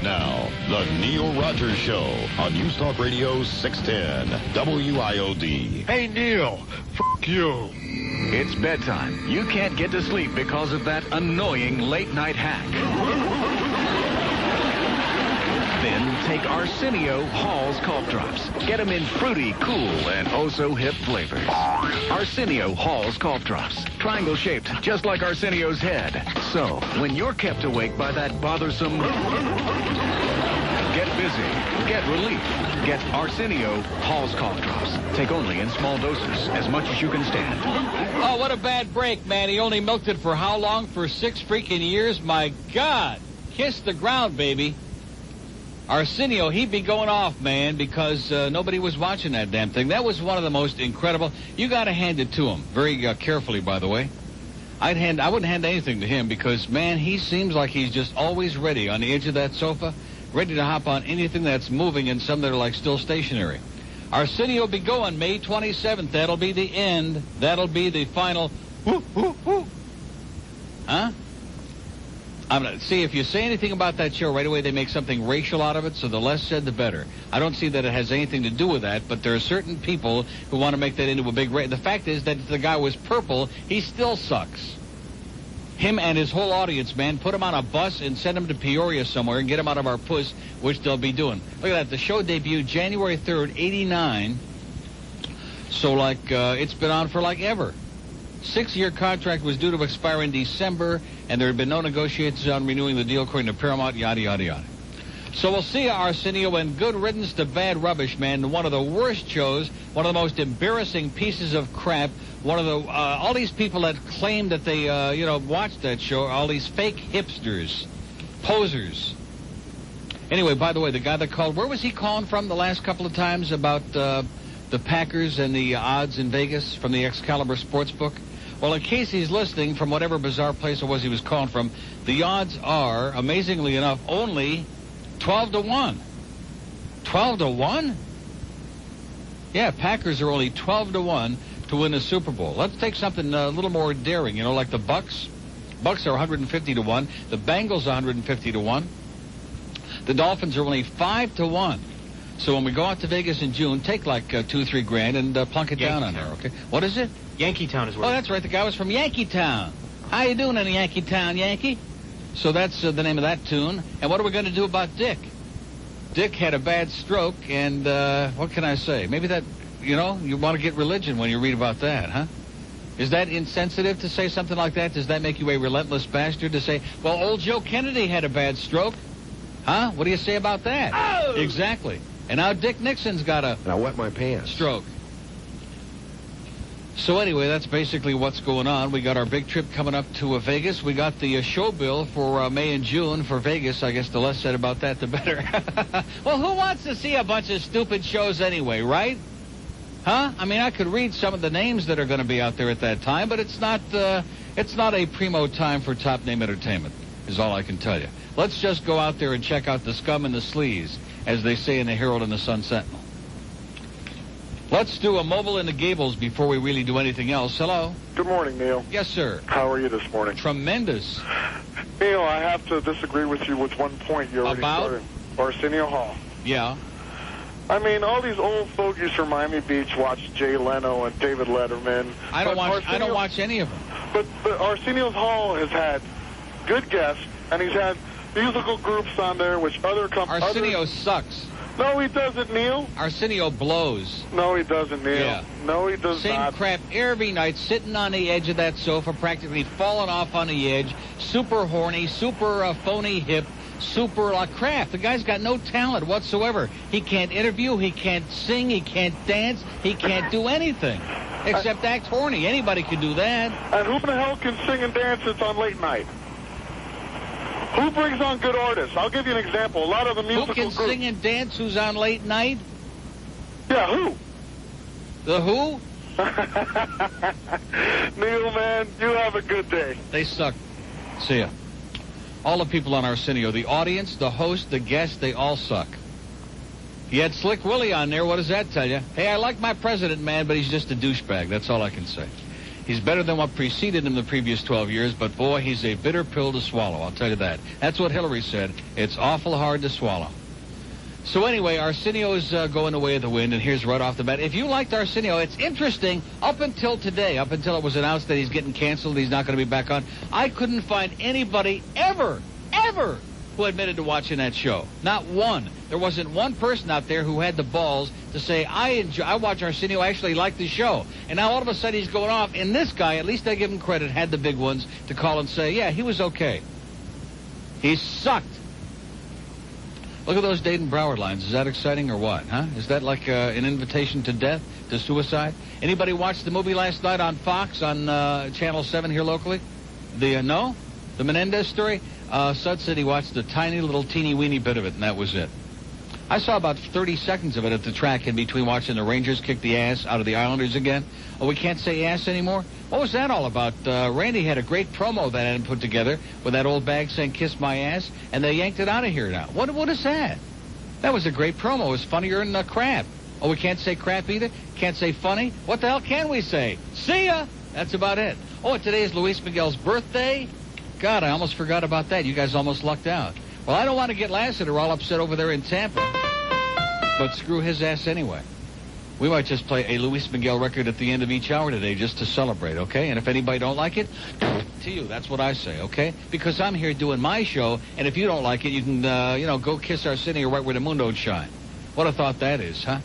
Now, the Neil Rogers Show on News Talk Radio 610 WIOD. Hey, Neil, f*** you. It's bedtime. You can't get to sleep because of that annoying late-night hack. Then take Arsenio Hall's cough drops. Get them in fruity, cool, and oh-so-hip flavors. Arsenio Hall's cough drops. Triangle-shaped, just like Arsenio's head. So, when you're kept awake by that bothersome... Get busy. Get relief. Get Arsenio Hall's cough drops. Take only in small doses, as much as you can stand. Oh, what a bad break, man. He only milked it for how long? For 6 freaking years? My God. Kiss the ground, baby. Arsenio, he'd be going off, man, because nobody was watching that damn thing. That was one of the most incredible. You got to hand it to him. Very carefully, by the way. I wouldn't hand anything to him because, man, he seems like he's just always ready on the edge of that sofa, ready to hop on anything that's moving and some that are like still stationary. Arsenio will be going May 27th. That'll be the end. That'll be the final. Whoo, whoo, whoo. Huh? See, if you say anything about that show, right away they make something racial out of it, so the less said, the better. I don't see that it has anything to do with that, but there are certain people who want to make that into a big race. The fact is that if the guy was purple, he still sucks. Him and his whole audience, man, put him on a bus and send him to Peoria somewhere and get him out of our puss, which they'll be doing. Look at that. The show debuted January 3rd, 89. So, it's been on for ever. 6-year contract was due to expire in December, and there had been no negotiations on renewing the deal according to Paramount, yada, yada, yada. So we'll see you, Arsenio, and good riddance to bad rubbish, man. One of the worst shows, one of the most embarrassing pieces of crap, one of the, all these people that claim that they, watched that show, all these fake hipsters, posers. Anyway, by the way, the guy that called, where was he calling from the last couple of times about the Packers and the odds in Vegas from the Excalibur Sportsbook? Well, in case he's listening from whatever bizarre place it was he was calling from, the odds are, amazingly enough, only 12-1. 12-1? Yeah, Packers are only 12-1 to win the Super Bowl. Let's take something a little more daring, like the Bucks. Bucks are 150-1. The Bengals 150-1. The Dolphins are only 5-1. So when we go out to Vegas in June, take $2-3 grand and plunk it down on there, okay? What is it? Yankeetown is where. Oh, that's right. The guy was from Yankeetown. How you doing in Yankeetown, Yankee? So that's the name of that tune. And what are we going to do about Dick? Dick had a bad stroke, and what can I say? Maybe that, you want to get religion when you read about that, huh? Is that insensitive to say something like that? Does that make you a relentless bastard to say, well, old Joe Kennedy had a bad stroke? Huh? What do you say about that? Oh! Exactly. And now Dick Nixon's got a I wet my pants. Stroke. So anyway, that's basically what's going on. We got our big trip coming up to Vegas. We got the show bill for May and June for Vegas. I guess the less said about that, the better. Well, who wants to see a bunch of stupid shows anyway, right? Huh? I mean, I could read some of the names that are going to be out there at that time, but it's not a primo time for top-name entertainment, is all I can tell you. Let's just go out there and check out the scum and the sleaze, as they say in the Herald and the Sun-Sentinel. Let's do a mobile in the Gables before we really do anything else. Hello? Good morning, Neil. Yes, sir. How are you this morning? Tremendous. Neil, I have to disagree with you with one point you already started. Arsenio Hall. Yeah. I mean, all these old fogies from Miami Beach watch Jay Leno and David Letterman. I don't watch any of them. But Arsenio Hall has had good guests, and he's had musical groups on there, which other companies... Arsenio sucks. No, he doesn't, Neil. Arsenio blows. No, he doesn't, Neil. Yeah. No, he does Same not. Same crap every night, sitting on the edge of that sofa, practically falling off on the edge, super horny, super phony hip, super crap. The guy's got no talent whatsoever. He can't interview, he can't sing, he can't dance, he can't do anything except act horny. Anybody can do that. And who the hell can sing and dance that's on late night? Who brings on good artists? I'll give you an example. A lot of the musical groups. Who can sing and dance who's on late night? Yeah, who? The Who? Neil, man, you have a good day. They suck. See ya. All the people on Arsenio, the audience, the host, the guests, they all suck. You had Slick Willie on there. What does that tell you? Hey, I like my president, man, but he's just a douchebag. That's all I can say. He's better than what preceded him the previous 12 years, but boy, he's a bitter pill to swallow, I'll tell you that. That's what Hillary said. It's awful hard to swallow. So anyway, Arsenio's going away of the wind, and here's right off the bat. If you liked Arsenio, it's interesting, up until today, up until it was announced that he's getting canceled, he's not going to be back on, I couldn't find anybody ever who admitted to watching that show. Not one. There wasn't one person out there who had the balls to say, I watch Arsenio, I actually like the show. And now all of a sudden he's going off, and this guy, at least I give him credit, had the big ones to call and say, yeah, he was okay. He sucked. Look at those Dayton Broward lines. Is that exciting or what, huh? Is that like an invitation to death, to suicide? Anybody watch the movie last night on Fox, on Channel 7 here locally? No? The Menendez story? Sud said he watched a tiny little teeny-weeny bit of it, and that was it. I saw about 30 seconds of it at the track in between watching the Rangers kick the ass out of the Islanders again. Oh, we can't say ass anymore? What was that all about? Randy had a great promo that I had put together with that old bag saying, kiss my ass, and they yanked it out of here now. What is that? That was a great promo. It was funnier than crap. Oh, we can't say crap either? Can't say funny? What the hell can we say? See ya! That's about it. Oh, and today is Luis Miguel's birthday. God, I almost forgot about that. You guys almost lucked out. Well, I don't want to get Lassiter all upset over there in Tampa, but screw his ass anyway. We might just play a Luis Miguel record at the end of each hour today just to celebrate, okay? And if anybody don't like it, to you, that's what I say, okay? Because I'm here doing my show, and if you don't like it, you can, go kiss Arsenio right where the moon don't shine. What a thought that is, huh?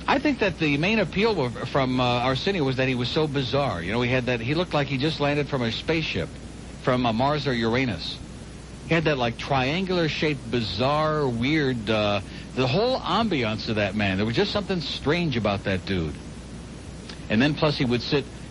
I think that the main appeal from Arsenio was that he was so bizarre. You know, he looked like he just landed from a spaceship from Mars or Uranus. He had that, like, triangular-shaped, bizarre, weird, the whole ambiance of that man. There was just something strange about that dude. And then, plus, he would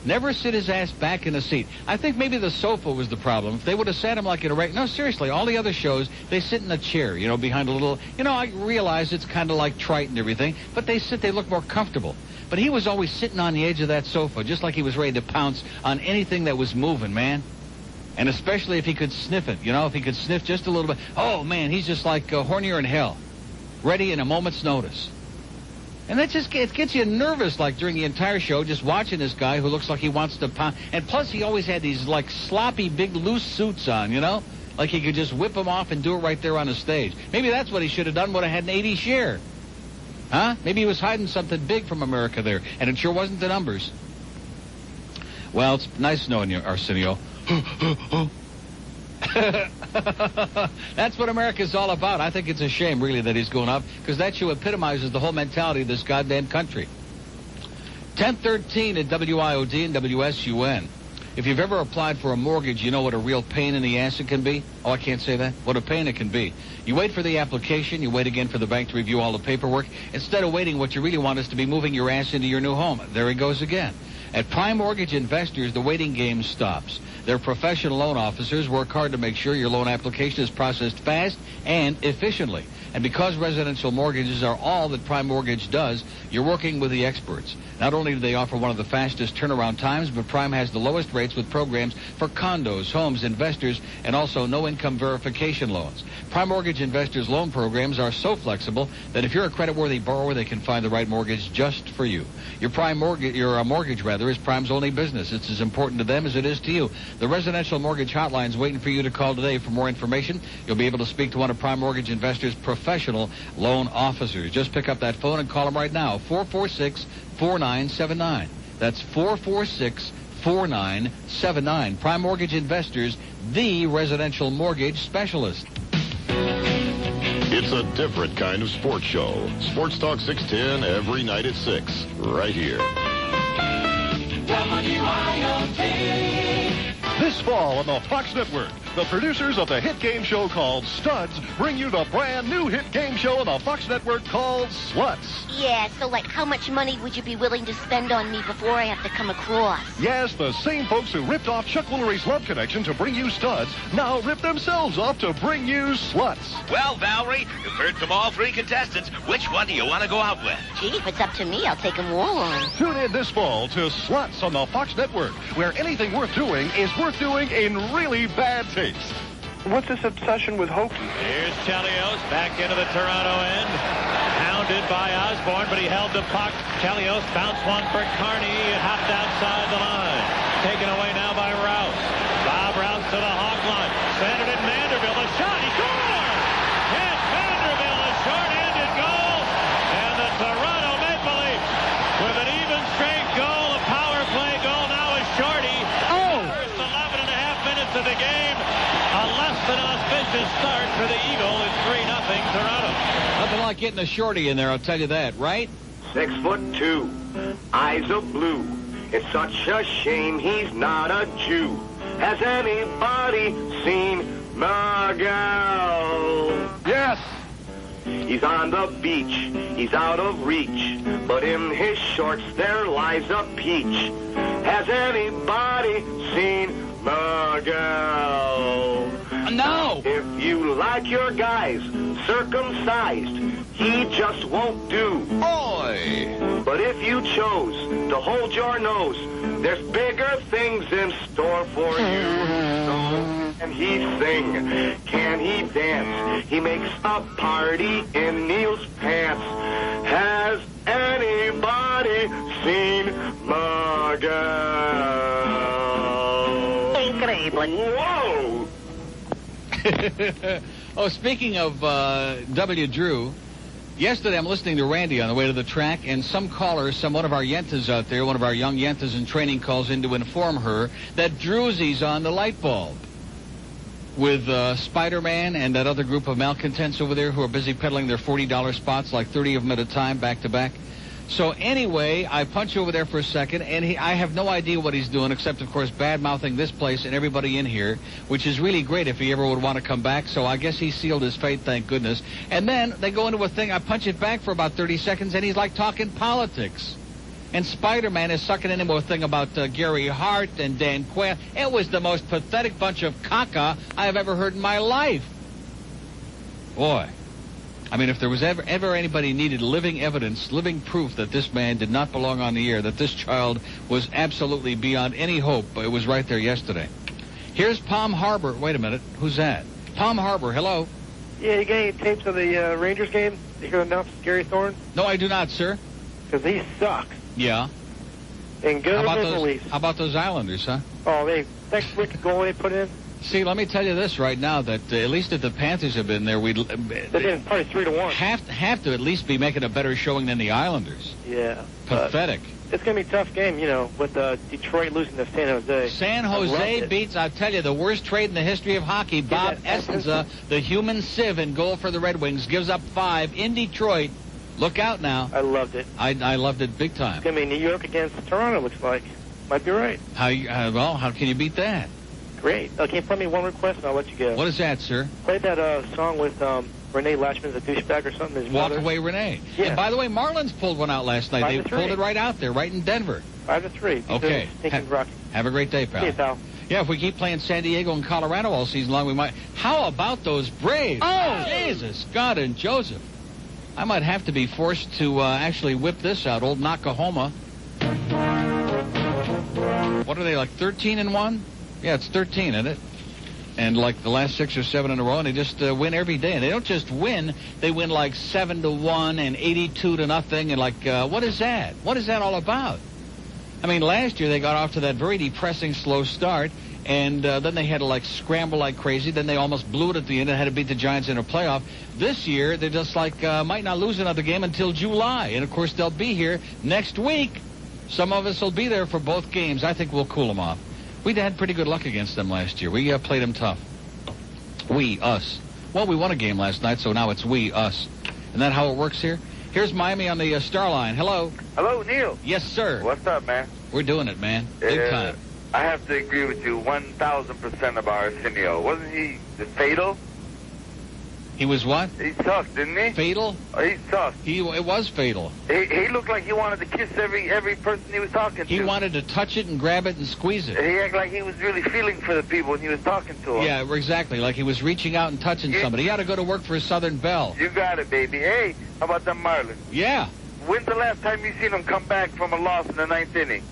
never sit his ass back in a seat. I think maybe the sofa was the problem. If they would have sat him like in a no, seriously, all the other shows, they sit in a chair, behind a little, I realize it's kind of like trite and everything, but they look more comfortable. But he was always sitting on the edge of that sofa, just like he was ready to pounce on anything that was moving, man. And especially if he could sniff it, if he could sniff just a little bit. Oh, man, he's just like hornier in hell, ready in a moment's notice. And that just gets you nervous, like, during the entire show, just watching this guy who looks like he wants to pound. And plus, he always had these, like, sloppy, big, loose suits on, Like he could just whip them off and do it right there on the stage. Maybe that's what he should have done, would have had an 80 share. Huh? Maybe he was hiding something big from America there, and it sure wasn't the numbers. Well, it's nice knowing you, Arsenio. That's what America's all about. I think it's a shame, really, that he's going up, because that show epitomizes the whole mentality of this goddamn country. 1013 at WIOD and WSUN. If you've ever applied for a mortgage, you know what a real pain in the ass it can be. Oh, I can't say that? What a pain it can be. You wait for the application, you wait again for the bank to review all the paperwork. Instead of waiting, what you really want is to be moving your ass into your new home. There he goes again. At Prime Mortgage Investors, the waiting game stops. Their professional loan officers work hard to make sure your loan application is processed fast and efficiently. And because residential mortgages are all that Prime Mortgage does, you're working with the experts. Not only do they offer one of the fastest turnaround times, but Prime has the lowest rates with programs for condos, homes, investors, and also no-income verification loans. Prime Mortgage Investors loan programs are so flexible that if you're a creditworthy borrower, they can find the right mortgage just for you. Your mortgage is Prime's only business. It's as important to them as it is to you. The residential mortgage hotline is waiting for you to call today for more information. You'll be able to speak to one of Prime Mortgage Investors' professional loan officers. Just pick up that phone and call them right now. 446-4979. That's 446-4979. Prime Mortgage Investors, the residential mortgage specialist. It's a different kind of sports show. Sports Talk 610 every night at 6, right here. WIOD. This fall on the Fox Network, the producers of the hit game show called Studs bring you the brand new hit game show on the Fox Network called Sluts. Yeah, so like how much money would you be willing to spend on me before I have to come across? Yes, the same folks who ripped off Chuck Woolery's Love Connection to bring you Studs now rip themselves off to bring you Sluts. Well, Valerie, you've heard from all three contestants. Which one do you want to go out with? Gee, if it's up to me, I'll take them all on. Tune in this fall to Sluts on the Fox Network, where anything worth doing is worth doing in really bad taste. What's this obsession with hokey? Here's Chelios back into the Toronto end. Hounded intercepted by Osborne, but he held the puck. Chelios bounced one for Carney, hopped outside the line. Taken away now by Rouse. Bob Rouse to the Hawk line. Centered in Vanderbilt. A shot. He scored! Yes, Vanderbilt, a short-handed goal. And the Toronto Maple Leafs with an even strength goal, a power play goal. Now a shorty. First 11 and a half minutes of the game. A less than auspicious start for the Eagle. It's 3-0 Toronto. Nothing like getting a shorty in there, I'll tell you that, right? 6'2", eyes of blue. It's such a shame he's not a Jew. Has anybody seen Miguel? Yes. He's on the beach, he's out of reach, but in his shorts there lies a peach. Has anybody seen Miguel? No. If you like your guys circumcised, he just won't do. Boy! But if you chose to hold your nose, there's bigger things in store for you. So can he sing? Can he dance? He makes a party in Neil's pants. Has anybody seen Miguel? Incredible. Whoa! Oh, speaking of W. Drew, yesterday I'm listening to Randy on the way to the track, and some caller, one of our Yentas out there, one of our young Yentas in training, calls in to inform her that Drewsy's on the light bulb with Spider-Man and that other group of malcontents over there who are busy peddling their $40 spots, like 30 of them at a time, back to back. So anyway, I punch over there for a second, and I have no idea what he's doing, except, of course, bad-mouthing this place and everybody in here, which is really great if he ever would want to come back. So I guess he sealed his fate, thank goodness. And then they go into a thing. I punch it back for about 30 seconds, and he's like talking politics. And Spider-Man is sucking into a thing about Gary Hart and Dan Quayle. It was the most pathetic bunch of caca I have ever heard in my life. Boy. I mean, if there was ever anybody needed living evidence, living proof that this man did not belong on the air, that this child was absolutely beyond any hope, it was right there yesterday. Here's Palm Harbor. Wait a minute. Who's that? Palm Harbor. Hello. Yeah, you got any tapes of the Rangers game? You hear enough Gary Thorne? No, I do not, sir. Because he sucks. Yeah. And good Leafs. How about those Islanders, huh? Oh, that wicked goal they put in. See, let me tell you this right now, that at least if the Panthers had been there, we'd... They've been probably 3-1. Have to at least be making a better showing than the Islanders. Yeah. Pathetic. It's going to be a tough game, with Detroit losing to San Jose. San Jose beats, I'll tell you, the worst trade in the history of hockey. Bob Essenza, the human sieve in goal for the Red Wings, gives up 5 in Detroit. Look out now. I loved it. I loved it big time. It's going to be New York against Toronto, looks like. Might be right. How can you beat that? Great. Can you play me one request and I'll let you go? What is that, sir? Play that song with Renee Lashman's a douchebag or something. His Walk Away Renee. Yeah. And by the way, Marlins pulled one out last night. They pulled it right out there, right in Denver. 5-3. Okay. Have a great day, pal. See you, pal. Yeah, if we keep playing San Diego and Colorado all season long, we might. How about those Braves? Oh, Jesus, God and Joseph. I might have to be forced to actually whip this out, old Nakahoma. What are they, like 13-1? Yeah, it's 13, isn't it? And like the last 6 or 7 in a row, and they just win every day. And they don't just win; they win like 7-1 and 82-0. And like, what is that? What is that all about? I mean, last year they got off to that very depressing slow start, and then they had to like scramble like crazy. Then they almost blew it at the end and had to beat the Giants in a playoff. This year they're just like might not lose another game until July, and of course they'll be here next week. Some of us will be there for both games. I think we'll cool them off. We had pretty good luck against them last year. We played them tough. We, us. Well, we won a game last night, so now it's we, us. Isn't that how it works here? Here's Miami on the Star Line. Hello. Hello, Neil. Yes, sir. What's up, man? We're doing it, man. Big time. I have to agree with you 1,000% about Arsenio. Wasn't he fatal? He was what? He sucked, didn't he? Fatal? Oh, he sucked. It was fatal. He looked like he wanted to kiss every person he was talking to. He wanted to touch it and grab it and squeeze it. He acted like he was really feeling for the people when he was talking to them. Yeah, exactly. Like he was reaching out and touching somebody. He had to go to work for a Southern Belle. You got it, baby. Hey, how about them Marlins? Yeah. When's the last time you seen them come back from a loss in the 9th inning?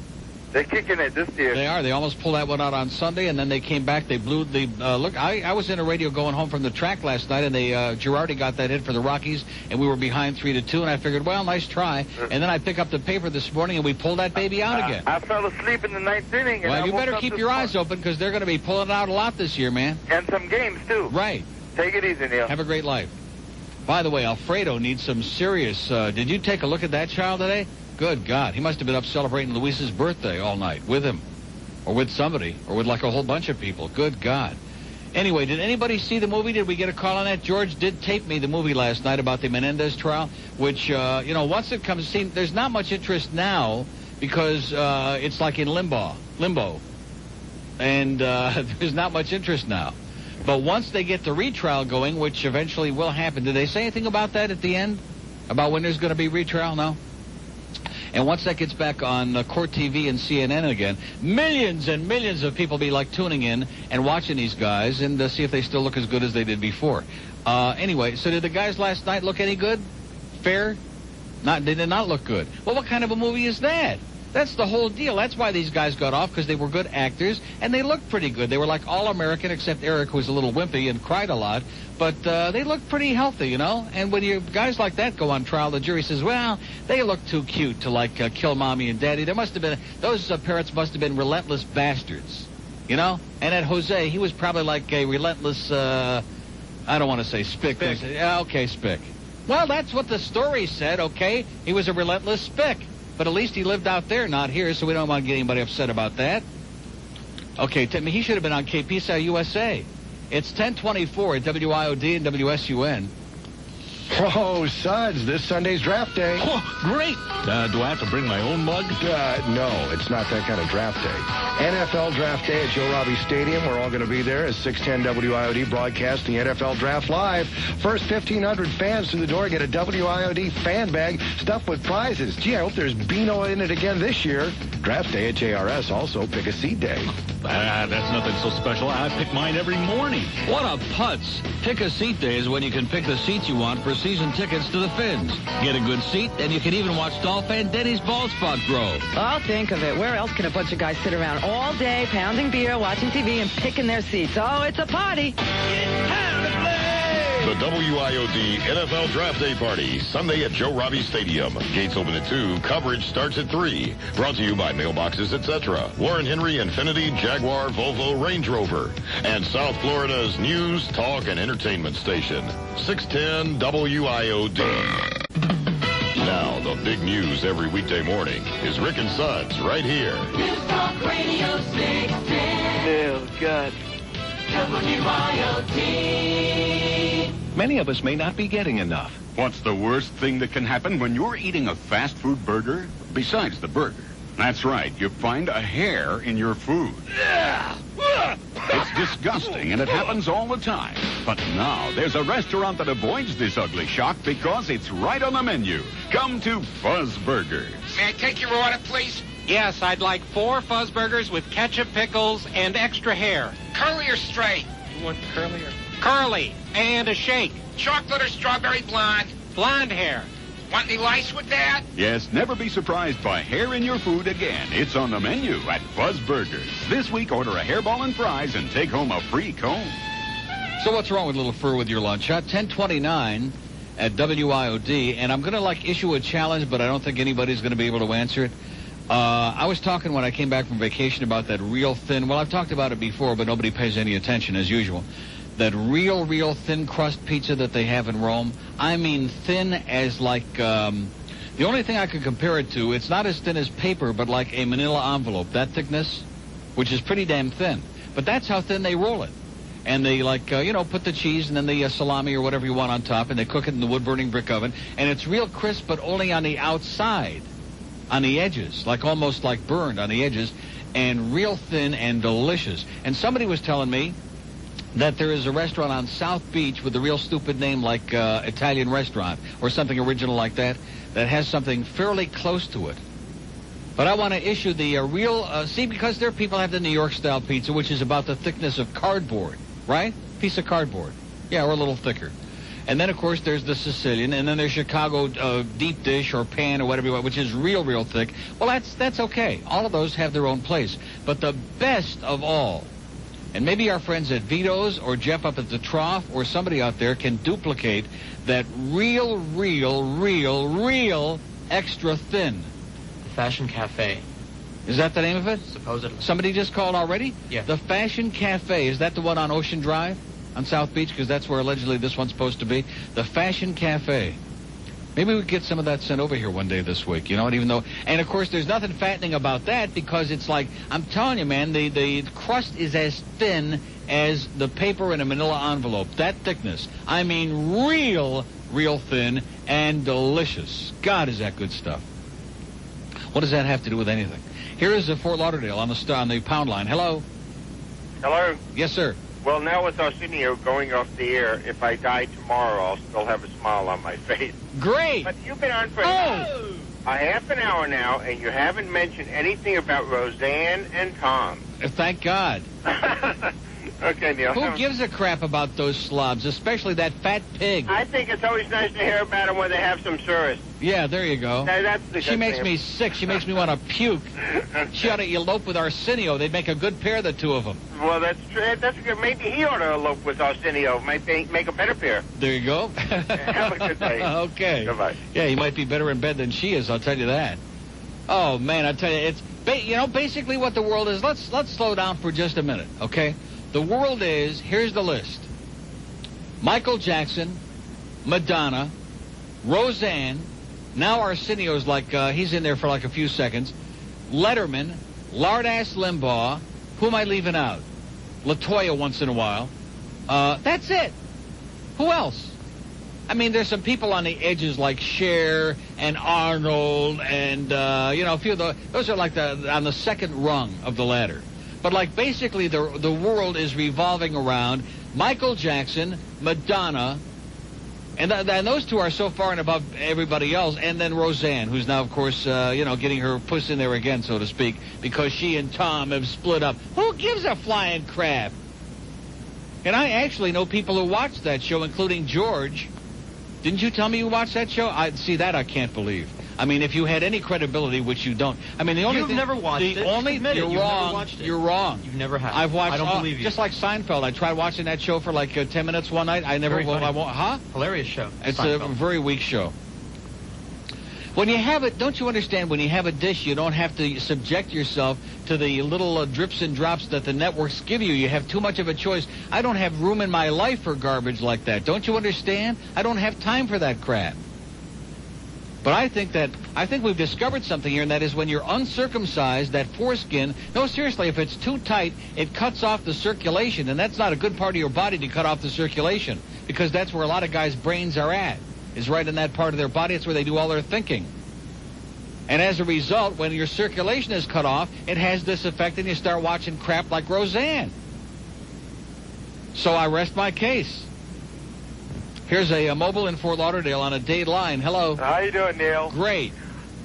They're kicking it this year. They are. They almost pulled that one out on Sunday, and then they came back. They blew the look. I was in a radio going home from the track last night, and they Girardi got that hit for the Rockies, and we were behind 3-2. And I figured, well, nice try. And then I pick up the paper this morning, and we pulled that baby out again. I fell asleep in the 9th inning. And well, I you woke better up keep this your eyes morning. open because they're going to be pulling it out a lot this year, man. And some games too. Right. Take it easy, Neil. Have a great life. By the way, Alfredo needs some serious. Did you take a look at that child today? Good God, he must have been up celebrating Luis's birthday all night with him, or with somebody, or with like a whole bunch of people. Good God. Anyway, did anybody see the movie? Did we get a call on that? George did tape me the movie last night about the Menendez trial, which, once it comes, see, there's not much interest now because it's like in limbo. And there's not much interest now. But once they get the retrial going, which eventually will happen, did they say anything about that at the end? About when there's going to be retrial? No? And once that gets back on Court TV and CNN again, millions and millions of people be like tuning in and watching these guys and see if they still look as good as they did before. Anyway, so did the guys last night look any good? Fair? They did not look good. Well, what kind of a movie is that? That's the whole deal. That's why these guys got off, because they were good actors, and they looked pretty good. They were like all-American, except Eric, who was a little wimpy and cried a lot. But they looked pretty healthy, you know? And when you guys like that go on trial, the jury says, well, they look too cute to, like, kill Mommy and Daddy. There must have been... Those parents must have been relentless bastards, you know? And at Jose, he was probably like a relentless... I don't want to say spick. Yeah, okay, spick. Well, that's what the story said, okay? He was a relentless spick. But at least he lived out there, not here, so we don't want to get anybody upset about that. Okay, he should have been on KPSI USA. It's 1024 at WIOD and WSUN. Oh, Suds, this Sunday's draft day. Oh, great. Do I have to bring my own mug? No, it's not that kind of draft day. NFL Draft Day at Joe Robbie Stadium. We're all going to be there as 610 WIOD broadcasting NFL Draft Live. First 1,500 fans through the door get a WIOD fan bag stuffed with prizes. Gee, I hope there's Beano in it again this year. Draft Day at JRS also pick a seat day. That's nothing so special. I pick mine every morning. What a putz. Pick a seat day is when you can pick the seats you want for season tickets to the Fins. Get a good seat, and you can even watch Dolph and Denny's bald spot grow. Oh, think of it. Where else can a bunch of guys sit around all day, pounding beer, watching TV, and picking their seats? Oh, it's a party. The WIOD NFL Draft Day Party, Sunday at Joe Robbie Stadium. Gates open at 2. Coverage starts at 3. Brought to you by Mailboxes, etc. Warren Henry, Infiniti, Jaguar, Volvo, Range Rover. And South Florida's news, talk, and entertainment station. 610 WIOD. Now, the big news every weekday morning is Rick and Suds right here. News Talk Radio 610. Oh, God. WIOD. Many of us may not be getting enough. What's the worst thing that can happen when you're eating a fast food burger? Besides the burger. That's right, you find a hair in your food. It's disgusting, and it happens all the time. But now, there's a restaurant that avoids this ugly shock because it's right on the menu. Come to Fuzz Burgers. May I take your order, please? Yes, I'd like 4 fuzz burgers with ketchup, pickles, and extra hair. Curly or straight? You want curly or... Curly, and a shake. Chocolate or strawberry blonde? Blonde hair. Want any lice with that? Yes, never be surprised by hair in your food again. It's on the menu at Fuzz Burgers. This week, order a hairball and fries and take home a free comb. So what's wrong with a little fur with your lunch? 1029 at WIOD, and I'm going to, issue a challenge, but I don't think anybody's going to be able to answer it. I was talking when I came back from vacation about that real thin... Well, I've talked about it before, but nobody pays any attention, as usual. That real thin crust pizza that they have in Rome. I mean thin as the only thing I could compare it to, it's not as thin as paper, but like a manila envelope. That thickness, which is pretty damn thin. But that's how thin they roll it. And they, put the cheese and then the salami or whatever you want on top, and they cook it in the wood-burning brick oven. And it's real crisp, but only on the outside, on the edges, almost like burned on the edges, and real thin and delicious. And somebody was telling me that there is a restaurant on South Beach with a real stupid name like Italian Restaurant or something original like that has something fairly close to it. But I want to issue the real... because there people have the New York-style pizza, which is about the thickness of cardboard, right? Piece of cardboard. Yeah, or a little thicker. And then, of course, there's the Sicilian, and then there's Chicago deep dish or pan or whatever you want, which is real, real thick. Well, that's okay. All of those have their own place. But the best of all, and maybe our friends at Vito's or Jeff up at the Trough or somebody out there can duplicate that real, real, real, real extra thin. The Fashion Cafe. Is that the name of it? Supposedly. Somebody just called already? Yeah. The Fashion Cafe. Is that the one on Ocean Drive? On South Beach? Because that's where allegedly this one's supposed to be. The Fashion Cafe. Maybe we could get some of that sent over here one day this week. You know what? Even though... And, of course, there's nothing fattening about that because it's like... I'm telling you, man, the crust is as thin as the paper in a manila envelope. That thickness. I mean, real, real thin and delicious. God, is that good stuff. What does that have to do with anything? Here is Fort Lauderdale on the pound line. Hello? Hello? Yes, sir. Well, now with Arsenio going off the air, if I die tomorrow, I'll still have a smile on my face. Great. But you've been on for a half an hour now, and you haven't mentioned anything about Roseanne and Tom. Thank God. Okay, Neil. Who gives a crap about those slobs, especially that fat pig? I think it's always nice to hear about them when they have some service. Yeah, there you go. That's the She good makes thing. me sick. She makes me want to puke. She ought to elope with Arsenio. They'd make a good pair, the two of them. Well, that's true. That's good. Maybe he ought to elope with Arsenio. Might make a better pair. There you go. Have a good day. Okay. Goodbye. Yeah, he might be better in bed than she is, I'll tell you that. Oh, man, I tell you, it's... basically what the world is... Let's slow down for just a minute, okay? The world is... Here's the list. Michael Jackson, Madonna, Roseanne... Now Arsenio's like, he's in there for like a few seconds. Letterman, Lard-ass Limbaugh. Who am I leaving out? LaToya once in a while. That's it. Who else? I mean, there's some people on the edges like Cher and Arnold and, a few of those are like on the second rung of the ladder. But like basically the world is revolving around Michael Jackson, Madonna, and those two are so far and above everybody else. And then Roseanne, who's now, of course, getting her puss in there again, so to speak, because she and Tom have split up. Who gives a flying crap? And I actually know people who watched that show, including George. Didn't you tell me you watched that show? I can't believe. I mean, if you had any credibility, which you don't. I mean, the only thing... You've never watched it. You're wrong. You're wrong. You've never had. I've watched... I don't believe you. Just like Seinfeld. I tried watching that show for like 10 minutes one night. I never... Hilarious show. It's Seinfeld. a very weak show. When you have it, don't you understand, when you have a dish, you don't have to subject yourself to the little drips and drops that the networks give you. You have too much of a choice. I don't have room in my life for garbage like that. Don't you understand? I don't have time for that crap. But I think we've discovered something here, and that is when you're uncircumcised, that foreskin, no, seriously, if it's too tight, it cuts off the circulation, and that's not a good part of your body to cut off the circulation, because that's where a lot of guys' brains are at, is right in that part of their body. It's where they do all their thinking. And as a result, when your circulation is cut off, it has this effect, and you start watching crap like Roseanne. So I rest my case. Here's a mobile in Fort Lauderdale on a day line. Hello. How you doing, Neil? Great.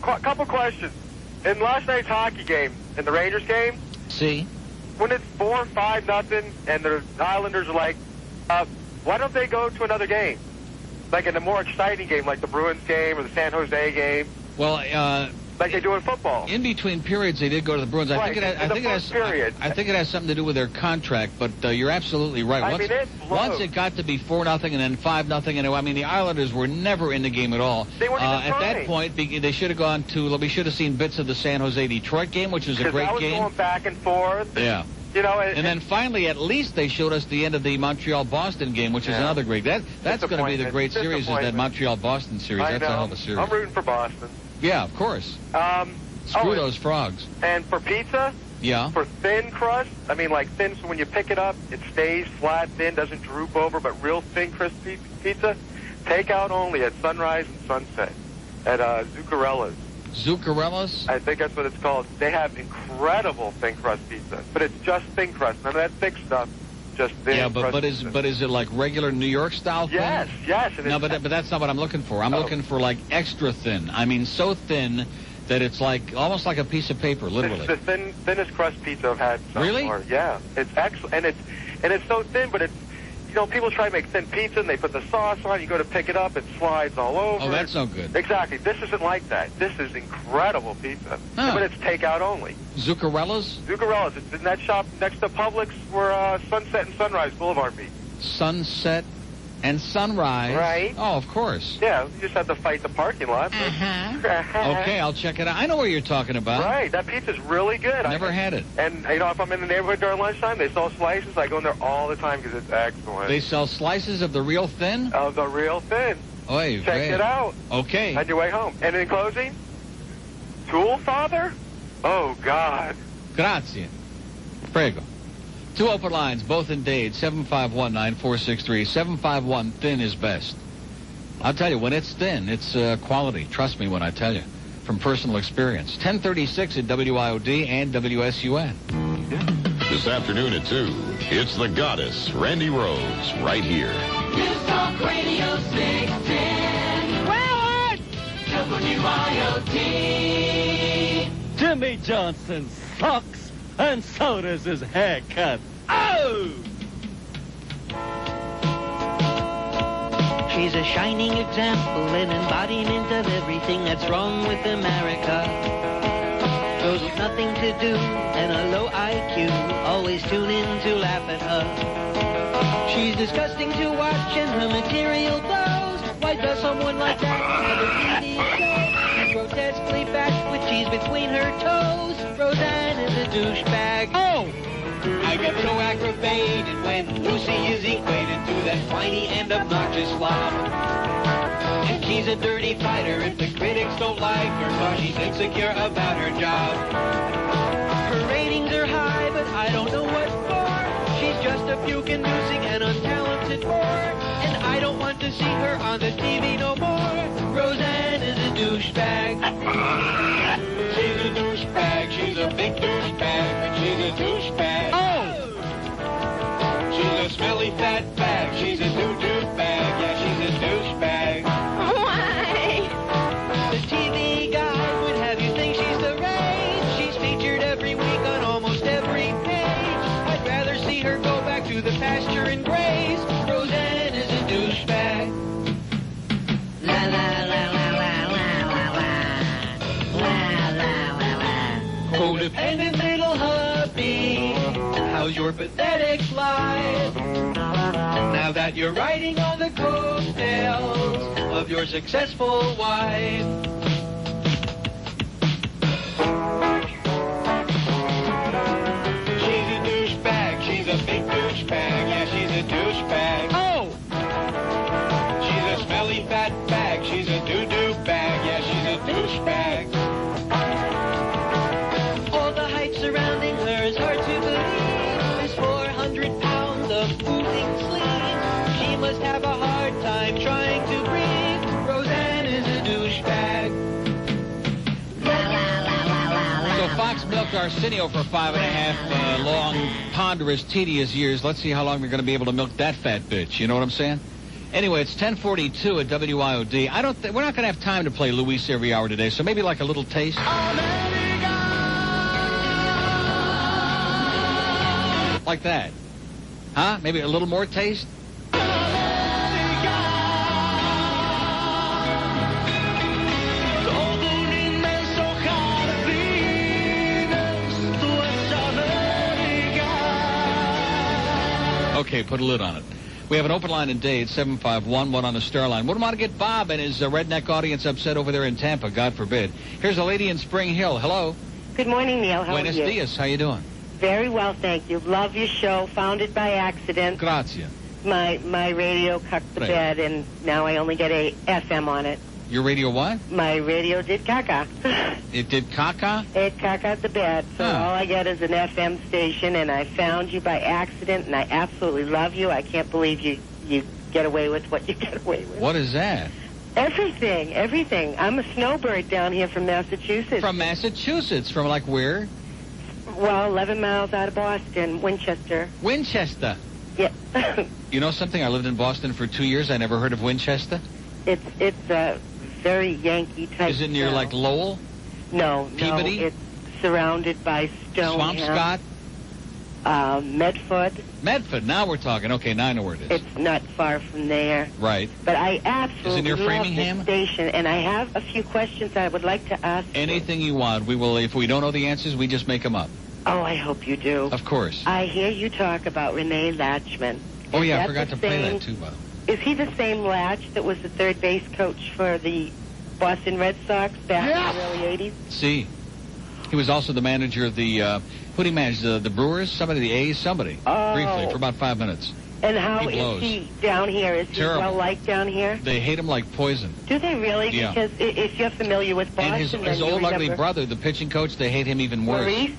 Couple questions. In last night's hockey game, in the Rangers game, see, when it's 4-5-0, and the Islanders are like, why don't they go to another game? Like in a more exciting game, like the Bruins game or the San Jose game. Well, like they do in football. In between periods, they did go to the Bruins. I think it has something to do with their contract. But you're absolutely right. Once it got to be 4-0 and then 5-0, and I mean the Islanders were never in the game at all. They weren't even at that point, they should have gone to. We should have seen bits of the San Jose Detroit game, which was a great game. Going back and forth. Yeah. You know, and then finally, at least they showed us the end of the Montreal-Boston game, which is another great. That's going to be the great series, is that Montreal-Boston series. That's a hell of a series. I'm rooting for Boston. Yeah, of course. Screw those frogs. And for pizza? Yeah. For thin crust, I mean like thin, so when you pick it up, it stays flat, thin, doesn't droop over, but real thin, crispy pizza, takeout only at Sunrise and Sunset at Zuccarella's. Zuccarella's? I think that's what it's called. They have incredible thin crust pizza, but it's just thin crust. None of that thick stuff, just thin crust. Yeah, but is it like regular New York style thin? Yes. No, but that's not what I'm looking for. I'm looking for like extra thin. I mean, so thin that it's like almost like a piece of paper, literally. It's the thinnest crust pizza I've had so really? far. Yeah, it's excellent, and it's so thin, but it's people try to make thin pizza and they put the sauce on. You go to pick it up, it slides all over. Oh, that's no good. Exactly. This isn't like that. This is incredible pizza. Huh. But it's takeout only. Zuccarella's? Zuccarella's. It's in that shop next to Publix where Sunset and Sunrise Boulevard meet. Sunset and Sunrise. Right. Oh, of course. Yeah, you just have to fight the parking lot. Okay, I'll check it out. I know what you're talking about. Right, that pizza's really good. Never had it. And, if I'm in the neighborhood during lunchtime, they sell slices. I go in there all the time because it's excellent. They sell slices of the real thin? Of the real thin. Oy, Check it out. Okay. On your way home. And in closing, Tool Father? Oh, God. Grazie. Prego. 2 open lines, both in Dade, 751-9463. 751, thin is best. I'll tell you, when it's thin, it's quality. Trust me when I tell you. From personal experience. 1036 at WIOD and WSUN. This afternoon at 2, it's the goddess, Randy Rhodes, right here. News Talk Radio 610. What? WIOD. Jimmy Johnson sucks, and so does his haircut. Oh! She's a shining example, an embodiment of everything that's wrong with America. Those with nothing to do and a low IQ always tune in to laugh at her. She's disgusting to watch and her material blows. Why does someone like that have a TV show? She's grotesquely fat with cheese between her toes. Roseanne is a douchebag. Oh! I get so aggravated when Lucy is equated to that whiny and obnoxious slob. And she's a dirty fighter if the critics don't like her, cause she's insecure about her job. Her ratings are high, but I don't know what for. She's just a puke-inducing and untalented bore. And I don't want to see her on the TV no more. Roseanne is a douchebag. She's a douchebag, she's a big douchebag, but she's a douchebag. Oh! She's a smelly fat bag, she's a doo-doo bag, yeah, she's a douchebag. Why? The TV guide would have you think she's the rage. She's featured every week on almost every page. I'd rather see her go back to the pasture and graze. Roseanne is a douchebag. La la la la la la la la. La la la la. Codependent little hubby, how's your pathetic life? Now that you're riding on the coattails of your successful wife. She's a douchebag, she's a big douchebag, yeah, she's a douchebag. Oh! She's a smelly fat bag, she's a doo-doo bag, yeah, she's a douchebag. All the hype surrounding her is hard to believe. There's 400 pounds of oozing sleeve. She must have a hard time trying to breathe. Roseanne is a douchebag. So Fox milked Arsenio for 5.5 long, ponderous, tedious years. Let's see how long we're going to be able to milk that fat bitch. You know what I'm saying? Anyway, it's 10:42 at WIOD. We're not going to have time to play Luis every hour today, so maybe like a little taste. Like that. Huh? Maybe a little more taste? Okay, put a lid on it. We have an open line in Dade, 751, one on the star line. Wouldn't want to get Bob and his redneck audience upset over there in Tampa, God forbid. Here's a lady in Spring Hill. Hello. Good morning, Neil. How Buenos are you? dias. How you doing? Very well, thank you. Love your show. Found it by accident. Grazie. My radio cucked the Right. bed, and now I only get a FM on it. Your radio what? My radio did caca. It did caca? It caca the bed. So all I get is an FM station, and I found you by accident, and I absolutely love you. I can't believe you get away with what you get away with. What is that? Everything. I'm a snowbird down here from Massachusetts. From Massachusetts. From like where? Well, 11 miles out of Boston, Winchester. Winchester. Yeah. You know something? I lived in Boston for 2 years. I never heard of Winchester. It's a very Yankee type. Is it near town. like Lowell? No, Peabody? it's surrounded by stone. Swampscott? Medford. Medford, now we're talking. Okay, now I know where it is. It's not far from there. Right. But I absolutely Is it near love Framingham? this station, and I have a few questions I would like to ask. Anything you want. We will. If we don't know the answers, we just make them up. Oh, I hope you do. Of course. I hear you talk about Renee Latchman. Oh, yeah, I that forgot the to play same- that, too, by the way. Is he the same Latch that was the third base coach for the Boston Red Sox back in the early 80s? See. He was also the manager of the, who did he manage? The Brewers? Somebody, the A's? Somebody. Oh. Briefly, for about 5 minutes. And how He is blows. he down here? Is he Terrible. well-liked down here? They hate him like poison. Do they really? Yeah. Because if you're familiar with Boston, And his then you old ugly remember brother, the pitching coach, they hate him even worse. Maurice?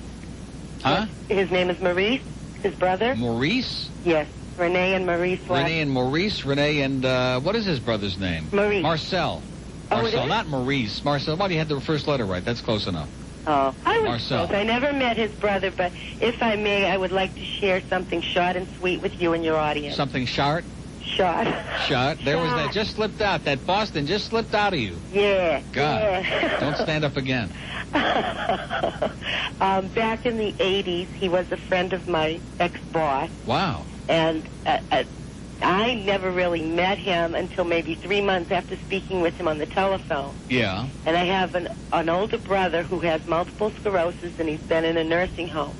Huh? His name is Maurice, his brother? Maurice? Yes. Renee and Maurice Latch. Renee and Maurice. Renee and, what is his brother's name? Maurice. Marcel. Oh, it Marcel, is? not Maurice. Marcel. Well, you had the first letter right. That's close enough. Oh, I was Marcel. close. I never met his brother, but if I may, I would like to share something short and sweet with you and your audience. Something short? Short. Shot. There was that. Just slipped out. That Boston just slipped out of you. Yeah. God. Yeah. Don't stand up again. Back in the 80s, he was a friend of my ex-boss. Wow. And I never really met him until maybe 3 months after speaking with him on the telephone. Yeah. And I have an older brother who has multiple sclerosis, and he's been in a nursing home.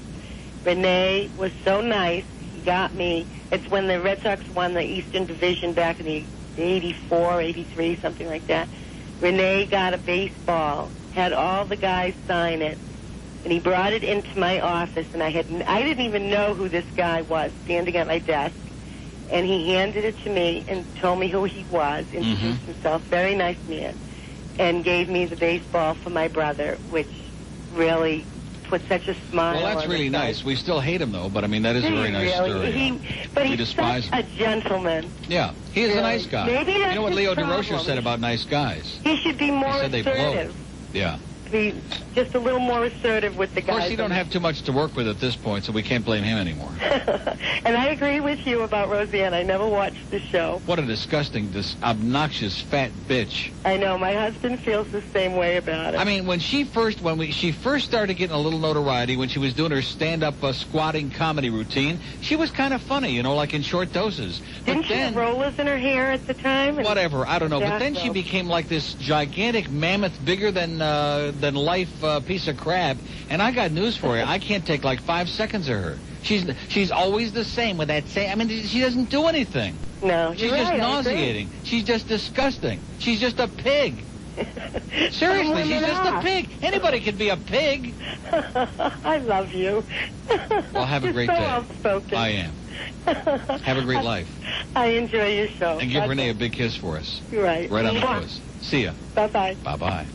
Renee was so nice. He got me. It's when the Red Sox won the Eastern Division back in the 84, 83, something like that. Renee got a baseball, had all the guys sign it, and he brought it into my office, and I didn't even know who this guy was standing at my desk. And he handed it to me and told me who he was, introduced himself, very nice man, and gave me the baseball for my brother, which really put such a smile Well, that's on really his nice. face. We still hate him, though, but, I mean, that is a very nice story. But We he's despise such a gentleman. Yeah, he is a nice guy. Maybe that's you know what his Leo problem. DeRocher said about nice guys? He should be more He said they blow. assertive. Yeah. Be just a little more assertive with the Of guys. course, he don't have too much to work with at this point, so we can't blame him anymore. And I agree with you about Roseanne. I never watched the show. What a disgusting, obnoxious, fat bitch. I know. My husband feels the same way about it. I mean, when she first started getting a little notoriety, when she was doing her stand-up squatting comedy routine, she was kind of funny, you know, like in short doses. Didn't she have rollers in her hair at the time? Whatever, I don't know. But then she Bathrobe. became like this gigantic mammoth, bigger than life piece of crab. And I got news for you. I can't take like 5 seconds of her. She's always the same with that same. I mean, she doesn't do anything. No, She's you're just right, I nauseating. She's just disgusting. She's just a pig. Seriously, she's just a pig. Anybody can be a pig. I love you. Well, have a You're great so day. outspoken. I am. Have a great life. I enjoy your show. And give That's Renee it. a big kiss for us. Right. Right on the Mwah. puss. See ya. Bye-bye. Bye-bye.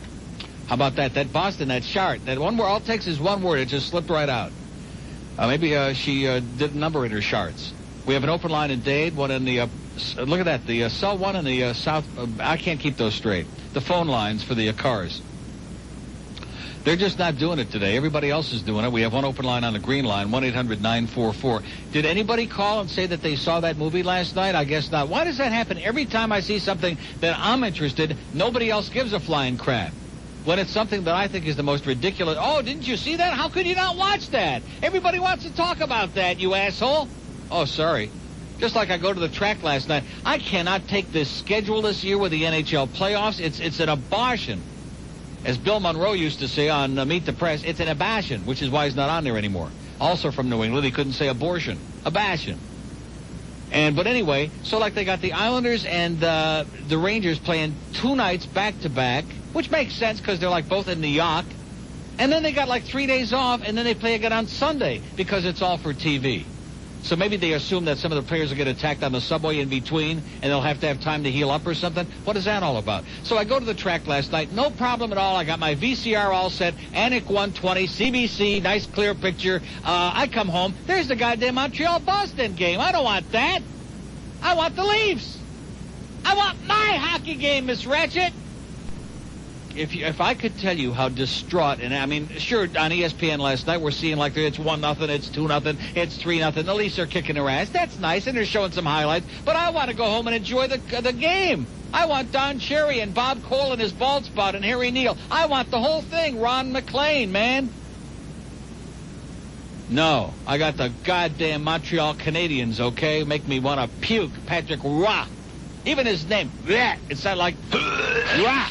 How about that? That Boston, that shart, that one word, all it takes is one word. It just slipped right out. Maybe she didn't number in her charts. We have an open line in Dade, one in the, look at that, the cell one in the south, I can't keep those straight. The phone lines for the cars. They're just not doing it today. Everybody else is doing it. We have one open line on the green line, 1-800-944. Did anybody call and say that they saw that movie last night? I guess not. Why does that happen every time I see something that I'm interested, nobody else gives a flying crap? When it's something that I think is the most ridiculous. Oh, didn't you see that? How could you not watch that? Everybody wants to talk about that, you asshole. Oh, sorry. Just like I go to the track last night. I cannot take this schedule this year with the NHL playoffs. It's an abortion. As Bill Monroe used to say on Meet the Press, it's an abortion, which is why he's not on there anymore. Also from New England, he couldn't say abortion. Abortion. But anyway, so like they got the Islanders and the Rangers playing 2 nights back-to-back, which makes sense because they're like both in New York. And then they got like 3 days off, and then they play again on Sunday because it's all for TV. So maybe they assume that some of the players will get attacked on the subway in between, and they'll have to have time to heal up or something. What is that all about? So I go to the track last night. No problem at all. I got my VCR all set. Anik 120, CBC, nice clear picture. I come home. There's the goddamn Montreal-Boston game. I don't want that. I want the Leafs. I want my hockey game, Miss Ratchet. If I could tell you how distraught, and I mean, sure, on ESPN last night we're seeing like it's 1-0, it's 2-0, it's 3-0. The Leafs are kicking their ass. That's nice, and they're showing some highlights. But I want to go home and enjoy the game. I want Don Cherry and Bob Cole and his bald spot and Harry Neal. I want the whole thing. Ron McLean, man. No, I got the goddamn Montreal Canadiens, okay? Make me want to puke. Patrick Roy. Even his name, bleh, it sounds like Roy.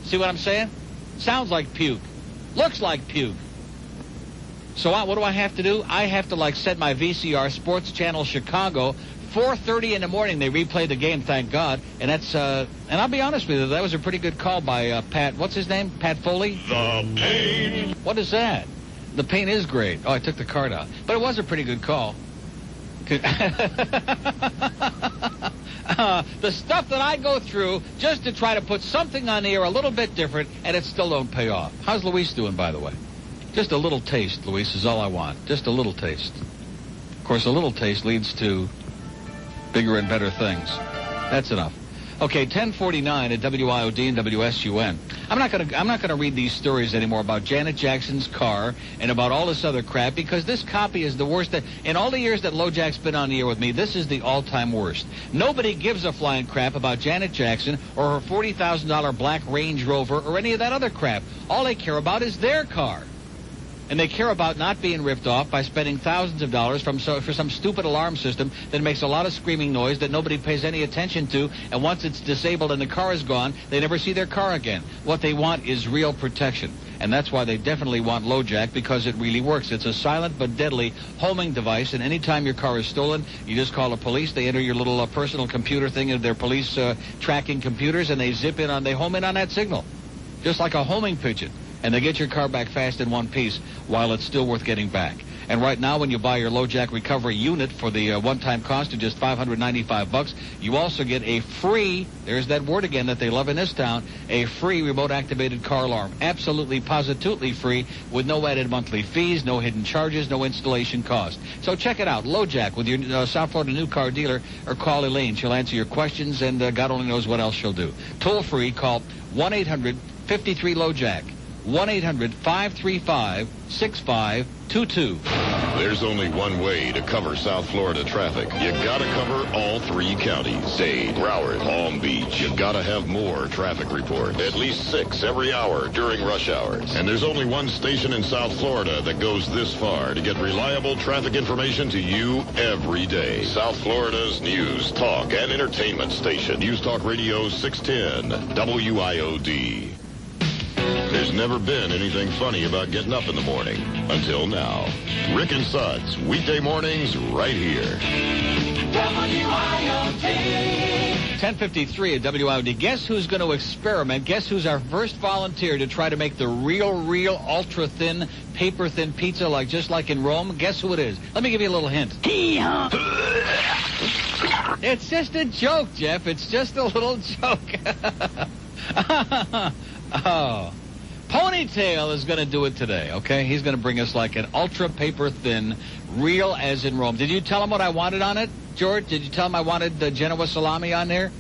See what I'm saying? Sounds like puke. Looks like puke. So what do I have to do? I have to, like, set my VCR Sports Channel Chicago. 4:30 in the morning, they replay the game, thank God. And that's, and I'll be honest with you, that was a pretty good call by Pat, what's his name? Pat Foley? The Pain. What is that? The Pain is great. Oh, I took the card out. But it was a pretty good call. The stuff that I go through just to try to put something on the air a little bit different, and it still don't pay off. How's Luis doing, by the way? Just a little taste, Luis, is all I want. Just a little taste. Of course, a little taste leads to bigger and better things. That's enough. Okay, 1049 at WIOD and WSUN. I'm not gonna read these stories anymore about Janet Jackson's car and about all this other crap, because this copy is the worst. In all the years that LoJack's been on the air with me, this is the all-time worst. Nobody gives a flying crap about Janet Jackson or her $40,000 black Range Rover or any of that other crap. All they care about is their car. And they care about not being ripped off by spending thousands of dollars for some stupid alarm system that makes a lot of screaming noise that nobody pays any attention to, and once it's disabled and the car is gone, they never see their car again. What they want is real protection. And that's why they definitely want LoJack, because it really works. It's a silent but deadly homing device, and anytime your car is stolen, you just call the police. They enter your little personal computer thing into their police tracking computers, and they home in on that signal, just like a homing pigeon. And they get your car back fast in one piece while it's still worth getting back. And right now, when you buy your LoJack recovery unit for the one-time cost of just $595, you also get a free, there's that word again that they love in this town, a free remote-activated car alarm. Absolutely, positively free, with no added monthly fees, no hidden charges, no installation cost. So check it out, LoJack, with your South Florida new car dealer, or call Elaine. She'll answer your questions, and God only knows what else she'll do. Toll-free, call 1-800-53-LoJack. 1-800-535-6522. There's only one way to cover South Florida traffic. You gotta cover all three counties. Dade, Broward, Palm Beach. You gotta have more traffic reports. At least 6 every hour during rush hours. And there's only one station in South Florida that goes this far to get reliable traffic information to you every day. South Florida's news, talk, and entertainment station. News Talk Radio 610 WIOD. There's never been anything funny about getting up in the morning. Until now. Rick and Suds, weekday mornings, right here. WIOD. 1053 at WIOD. Guess who's going to experiment? Guess who's our first volunteer to try to make the real, ultra-thin, paper-thin pizza just like in Rome? Guess who it is? Let me give you a little hint. It's just a joke, Jeff. It's just a little joke. Oh. Ponytail is going to do it today, okay? He's going to bring us like an ultra paper thin, real as in Rome. Did you tell him what I wanted on it, George? Did you tell him I wanted the Genoa salami on there?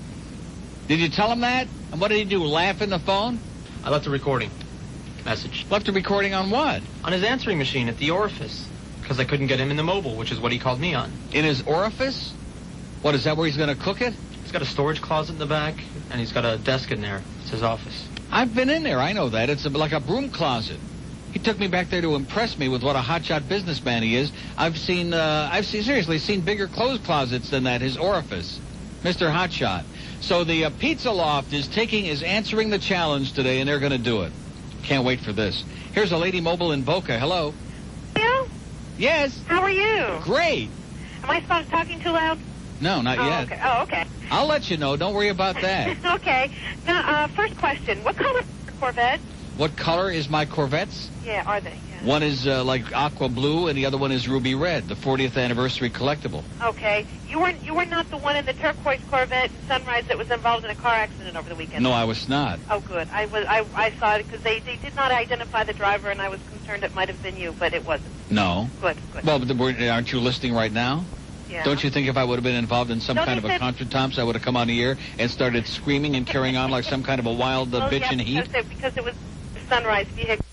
Did you tell him that? And what did he do, laugh in the phone? I left a recording message. Left a recording on what? On his answering machine at the orifice, because I couldn't get him in the mobile, which is what he called me on. In his orifice? What, is that where he's going to cook it? He's got a storage closet in the back, and he's got a desk in there. It's his office. I've been in there. I know that. It's like a broom closet. He took me back there to impress me with what a hotshot businessman he is. I've seriously seen bigger clothes closets than that, his orifice. Mr. Hotshot. So the Pizza Loft is answering the challenge today, and they're going to do it. Can't wait for this. Here's a lady mobile in Boca. Hello. Hello? Yes. How are you? Great. Am I talking too loud? No, not yet. Okay. Oh, okay. I'll let you know. Don't worry about that. Okay. Now, first question. What color is your Corvette? What color is my Corvettes? Yeah, are they? Yeah. One is like aqua blue, and the other one is ruby red, the 40th anniversary collectible. Okay. You were not the one in the turquoise Corvette Sunrise that was involved in a car accident over the weekend? No, I was not. Oh, good. I saw it because they did not identify the driver, and I was concerned it might have been you, but it wasn't. No. Good. Well, but aren't you listening right now? Yeah. Don't you think if I would have been involved in some kind of a contretemps, I would have come on the air and started screaming and carrying on like some kind of a wild bitch in heat? Because it was a Sunrise vehicle.